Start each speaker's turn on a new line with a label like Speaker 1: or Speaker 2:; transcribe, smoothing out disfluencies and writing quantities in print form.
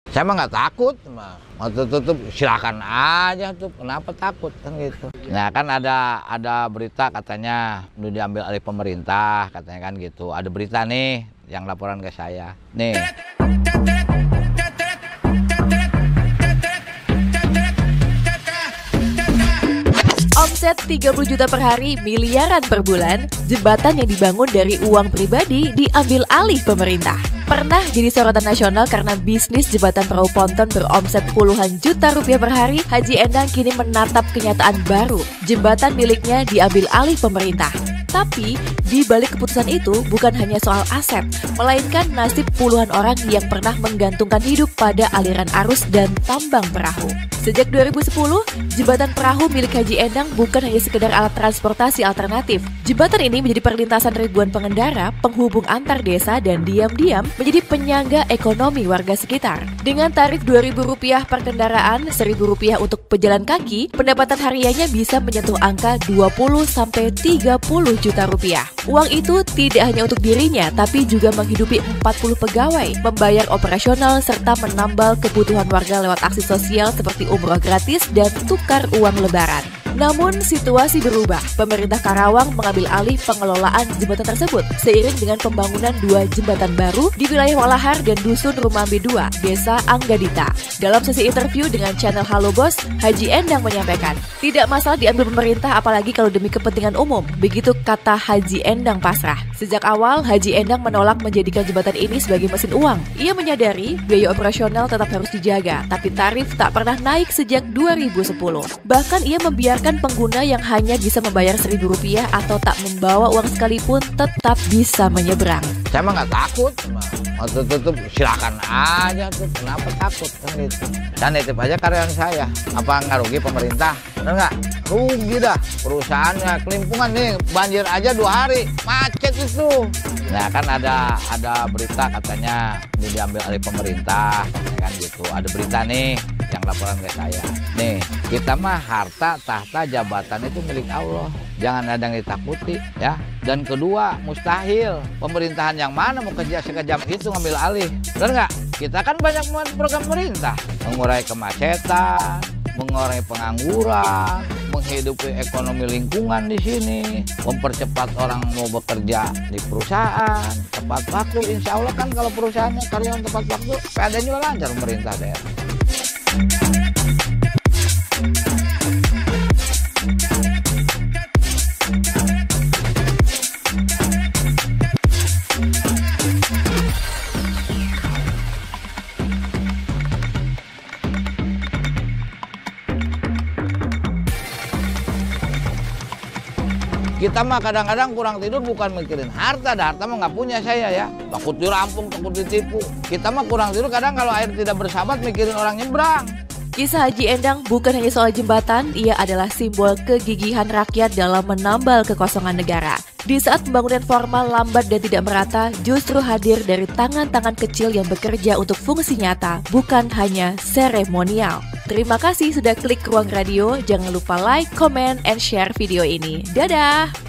Speaker 1: Saya mah nggak takut, mau tutup silakan aja tuh. Kenapa takut kan gitu? Nah kan ada berita katanya udah diambil alih pemerintah katanya kan gitu. Ada berita nih yang laporan ke saya. Nih.
Speaker 2: Omset 30 juta per hari, miliaran per bulan, jembatan yang dibangun dari uang pribadi diambil alih pemerintah. Pernah jadi sorotan nasional karena bisnis jembatan perahu ponton beromset puluhan juta rupiah per hari, Haji Endang kini menatap kenyataan baru. Jembatan miliknya diambil alih pemerintah. Tapi, di balik keputusan itu bukan hanya soal aset, melainkan nasib puluhan orang yang pernah menggantungkan hidup pada aliran arus dan tambang perahu. Sejak 2010, jembatan perahu milik Haji Endang bukan hanya sekedar alat transportasi alternatif. Jembatan ini menjadi perlintasan ribuan pengendara, penghubung antar desa, dan diam-diam menjadi penyangga ekonomi warga sekitar. Dengan tarif Rp2.000 per kendaraan, Rp1.000 untuk pejalan kaki, pendapatan hariannya bisa menyentuh angka 20-30 juta rupiah. Uang itu tidak hanya untuk dirinya, tapi juga menghidupi 40 pegawai, membayar operasional, serta menambal kebutuhan warga lewat aksi sosial seperti umroh gratis dan tukar uang lebaran. Namun situasi berubah. Pemerintah Karawang mengambil alih pengelolaan jembatan tersebut seiring dengan pembangunan 2 jembatan baru di wilayah Walahar dan Dusun Rumambe 2, Desa Anggadita. Dalam sesi interview dengan channel Halo Bos, Haji Endang menyampaikan, tidak masalah diambil pemerintah apalagi kalau demi kepentingan umum. Begitu kata Haji Endang pasrah. Sejak awal, Haji Endang menolak menjadikan jembatan ini sebagai mesin uang. Ia menyadari biaya operasional tetap harus dijaga, tapi tarif tak pernah naik sejak 2010. Bahkan ia membiarkan pengguna yang hanya bisa membayar Rp1.000 atau tak membawa uang sekalipun tetap bisa menyeberang.
Speaker 1: Saya mah nggak takut, mau tutup silakan aja tuh. Kenapa takut kan gitu? Dan nitip aja karyawan saya. Apa nggak rugi pemerintah? Bener nggak? Rugi dah perusahaannya. Kelimpungan nih banjir aja 2 hari macet itu. Nah kan ada berita katanya ini diambil alih pemerintah kan gitu. Ada berita nih yang laporan ke saya. Nih, kita mah harta, tahta, jabatan itu milik Allah. Jangan ada yang ditakuti ya. Dan kedua, mustahil pemerintahan yang mana mau kerja sekejam itu ngambil alih. Benar nggak? Kita kan banyak program pemerintah. Mengurai kemacetan, mengurangi pengangguran, menghidupi ekonomi lingkungan di sini, mempercepat orang mau bekerja di perusahaan tepat waktu. Insya Allah kan kalau perusahaannya karyawan tepat waktu, PAD juga lancar pemerintah daerah. Kita mah kadang-kadang kurang tidur bukan mikirin harta, harta mah nggak punya saya ya. Takut dirampung, takut ditipu. Kita mah kurang tidur kadang kalau air tidak bersahabat mikirin orang nyebrang.
Speaker 2: Kisah Haji Endang bukan hanya soal jembatan, ia adalah simbol kegigihan rakyat dalam menambal kekosongan negara. Di saat pembangunan formal lambat dan tidak merata, justru hadir dari tangan-tangan kecil yang bekerja untuk fungsi nyata, bukan hanya seremonial. Terima kasih sudah klik Ruang Radio, jangan lupa like, comment, and share video ini. Dadah!